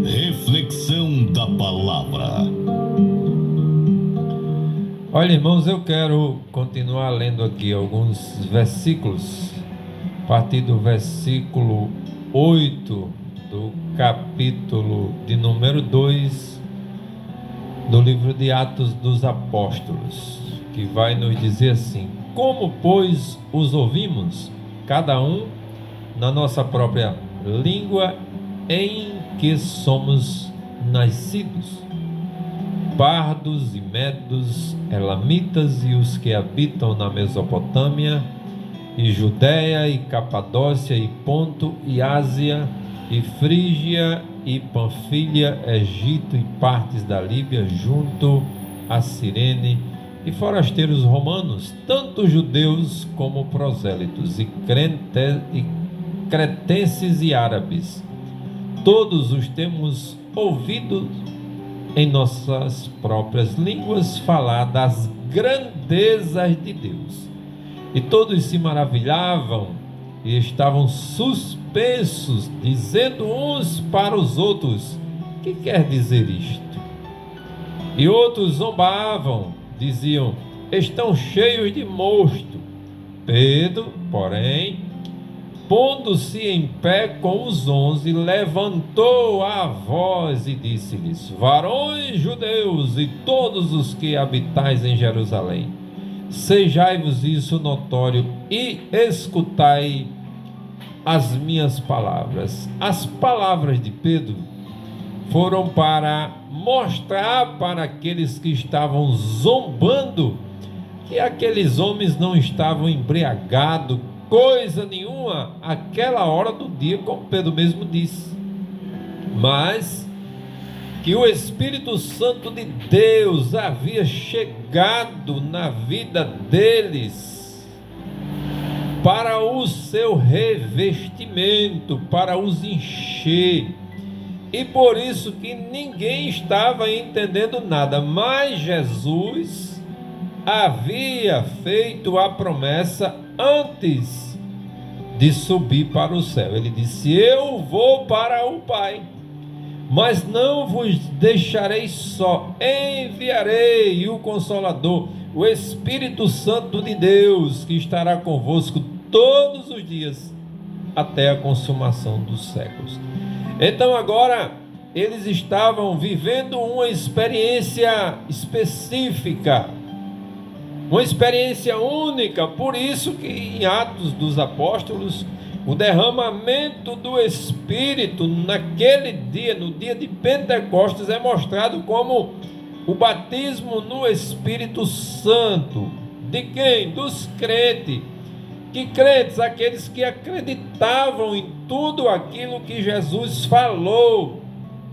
Reflexão da palavra. Olha, irmãos, eu quero continuar lendo aqui alguns versículos, a partir do versículo 8 do capítulo de número 2 do livro de Atos dos Apóstolos, que vai nos dizer assim: como, pois, os ouvimos, cada um na nossa própria língua em que somos nascidos, pardos e medos, elamitas e os que habitam na Mesopotâmia e Judéia e Capadócia e Ponto e Ásia e Frígia e Panfilha, Egito e partes da Líbia junto a Cirene, e forasteiros romanos, tanto judeus como prosélitos, e cretenses e árabes. Todos os temos ouvido em nossas próprias línguas falar das grandezas de Deus. E todos se maravilhavam e estavam suspensos, dizendo uns para os outros: que quer dizer isto? E outros zombavam, diziam: estão cheios de mosto. Pedro, porém, pondo-se em pé com os 11, levantou a voz e disse-lhes: varões judeus e todos os que habitais em Jerusalém, sejai-vos isso notório e escutai as minhas palavras. As palavras de Pedro foram para mostrar para aqueles que estavam zombando que aqueles homens não estavam embriagados coisa nenhuma aquela hora do dia, como Pedro mesmo disse, mas que o Espírito Santo de Deus havia chegado na vida deles para o seu revestimento, para os encher, e por isso que ninguém estava entendendo nada, mas Jesus havia feito a promessa antes de subir para o céu. Ele disse: eu vou para o Pai, mas não vos deixarei só, enviarei o Consolador, o Espírito Santo de Deus, que estará convosco todos os dias, até a consumação dos séculos. Então agora eles estavam vivendo uma experiência específica, uma experiência única. Por isso que em Atos dos Apóstolos, o derramamento do Espírito naquele dia, no dia de Pentecostes, é mostrado como o batismo no Espírito Santo. De quem? Dos crentes. Que crentes? Aqueles que acreditavam em tudo aquilo que Jesus falou.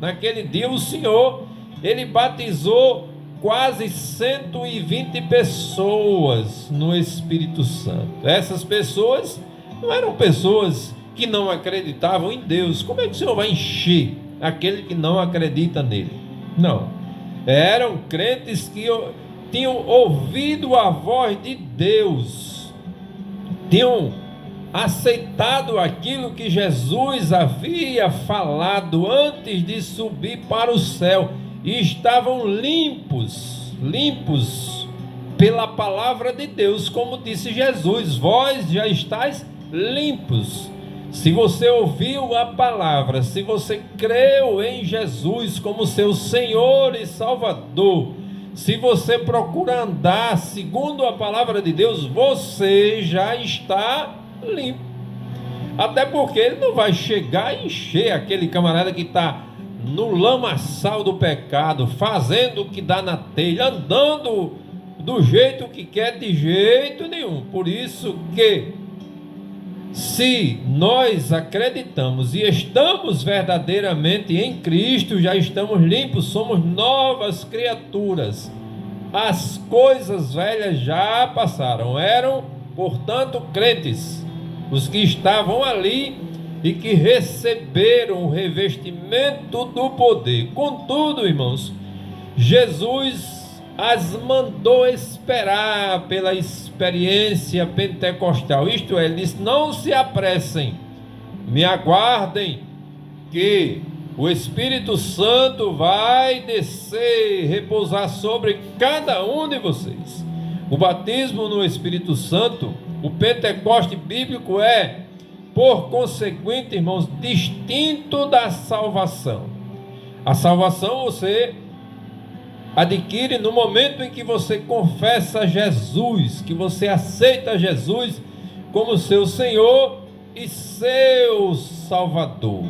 Naquele dia o Senhor, Ele batizou quase 120 pessoas no Espírito Santo. Essas pessoas não eram pessoas que não acreditavam em Deus. Como é que o Senhor vai encher aquele que não acredita nele? Não. Eram crentes que tinham ouvido a voz de Deus, tinham aceitado aquilo que Jesus havia falado antes de subir para o céu, e estavam limpos pela palavra de Deus, como disse Jesus: vós já estáis limpos. Se você ouviu a palavra, se você creu em Jesus como seu Senhor e Salvador, se você procura andar segundo a palavra de Deus, você já está limpo. Até porque Ele não vai chegar e encher aquele camarada que está no lamaçal do pecado, fazendo o que dá na telha, andando do jeito que quer, de jeito nenhum. Por isso que, se nós acreditamos e estamos verdadeiramente em Cristo, já estamos limpos, somos novas criaturas. As coisas velhas já passaram. Eram, portanto, crentes, os que estavam ali e que receberam o revestimento do poder. Contudo, irmãos, Jesus as mandou esperar pela experiência pentecostal. Isto é, ele disse: não se apressem, me aguardem, que O Espírito Santo vai descer, repousar sobre cada um de vocês. O batismo no Espírito Santo, o Pentecoste bíblico é, por conseguinte, irmãos, distinto da salvação. A salvação você adquire no momento em que você confessa Jesus, que você aceita Jesus como seu Senhor e seu Salvador.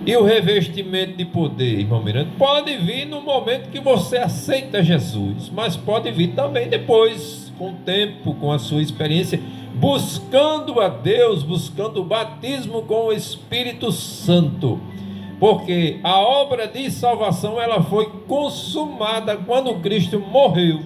E o revestimento de poder, irmão Miranda, pode vir no momento que você aceita Jesus, mas pode vir também depois, com o tempo, com a sua experiência, buscando a Deus, buscando o batismo com o Espírito Santo. Porque a obra de salvação, ela foi consumada quando Cristo morreu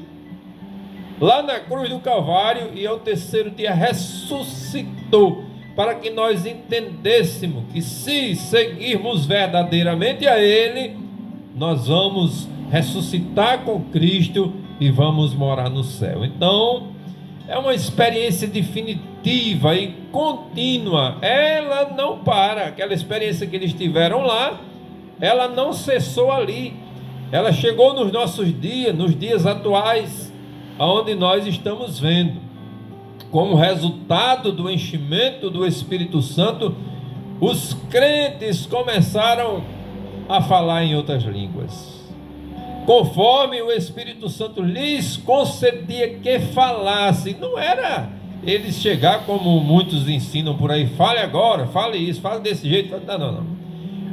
lá na cruz do Calvário, e ao terceiro dia ressuscitou, para que nós entendêssemos que se seguirmos verdadeiramente a Ele, nós vamos ressuscitar com Cristo e vamos morar no céu. Então, é uma experiência definitiva e contínua, ela não para. Aquela experiência que eles tiveram lá, ela não cessou ali, ela chegou nos nossos dias, nos dias atuais, onde nós estamos vendo. Como resultado do enchimento do Espírito Santo, os crentes começaram a falar em outras línguas, conforme o Espírito Santo lhes concedia que falasse. Não era eles chegar como muitos ensinam por aí, fale agora, fale isso, fale desse jeito. Não.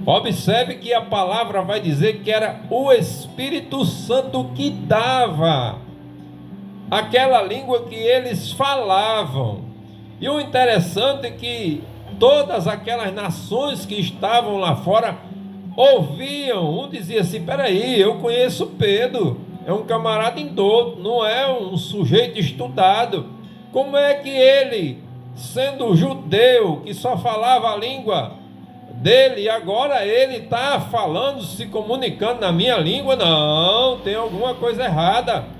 Observe que a palavra vai dizer que era o Espírito Santo que dava aquela língua que eles falavam. E o interessante é que todas aquelas nações que estavam lá fora ouviam. Um dizia assim: peraí, eu conheço Pedro, é um camarada indouto, não é um sujeito estudado. Como é que ele, sendo judeu, que só falava a língua dele, agora ele está falando, se comunicando na minha língua? Não, tem alguma coisa errada.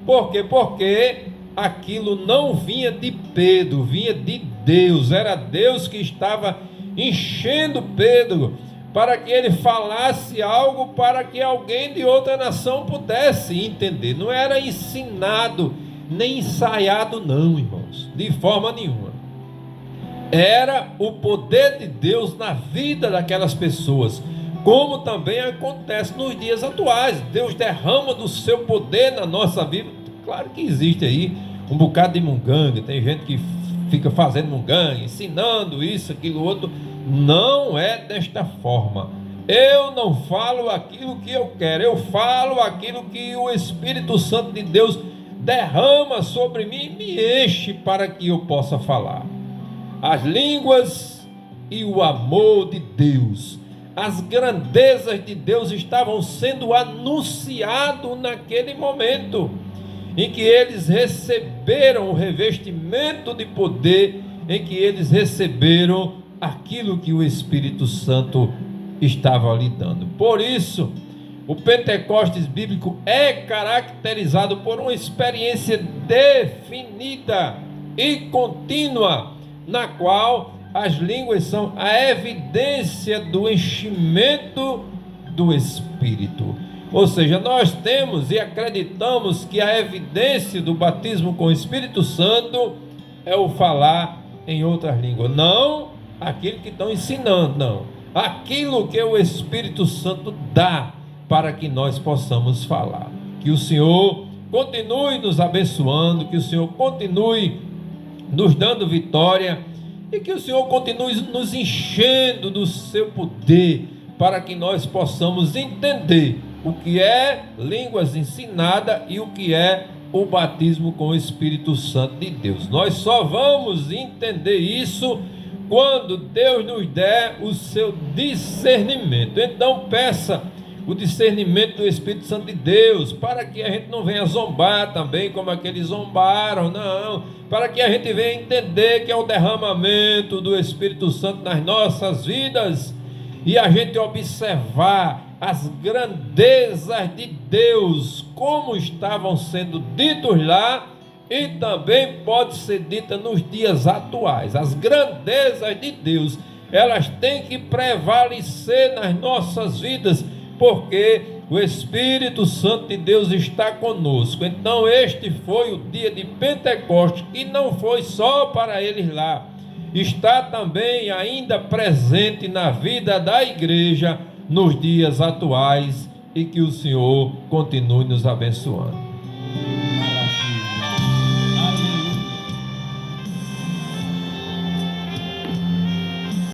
Por quê? Porque aquilo não vinha de Pedro, vinha de Deus. Era Deus que estava enchendo Pedro para que ele falasse algo, para que alguém de outra nação pudesse entender. Não era ensinado nem ensaiado não, irmãos, de forma nenhuma. Era o poder de Deus na vida daquelas pessoas, como também acontece nos dias atuais. Deus derrama do seu poder na nossa vida. Claro que existe aí um bocado de munganga, tem gente que fica fazendo munganga, ensinando isso, aquilo, outro. Não é desta forma. Eu não falo aquilo que eu quero, eu falo aquilo que o Espírito Santo de Deus derrama sobre mim e me enche para que eu possa falar. As línguas e o amor de Deus, as grandezas de Deus estavam sendo anunciadas naquele momento em que eles receberam o revestimento de poder, em que eles receberam aquilo que o Espírito Santo estava lhe dando. Por isso, o Pentecostes bíblico é caracterizado por uma experiência definida e contínua, na qual as línguas são a evidência do enchimento do Espírito. Ou seja, nós temos e acreditamos que a evidência do batismo com o Espírito Santo é o falar em outras línguas. Não aquilo que estão ensinando, não. Aquilo que o Espírito Santo dá para que nós possamos falar. Que o Senhor continue nos abençoando, que o Senhor continue nos dando vitória e que o Senhor continue nos enchendo do seu poder, para que nós possamos entender o que é línguas ensinada e o que é o batismo com o Espírito Santo de Deus. Nós só vamos entender isso quando Deus nos der o seu discernimento. Então peça o discernimento do Espírito Santo de Deus, para que a gente não venha zombar também como aqueles zombaram, não, para que a gente venha entender que é o derramamento do Espírito Santo nas nossas vidas, e a gente observar as grandezas de Deus, como estavam sendo ditos lá, e também pode ser dita nos dias atuais. As grandezas de Deus elas têm que prevalecer nas nossas vidas, porque o Espírito Santo de Deus está conosco. Então este foi o dia de Pentecostes, que não foi só para eles lá, está também ainda presente na vida da igreja nos dias atuais, e que o Senhor continue nos abençoando.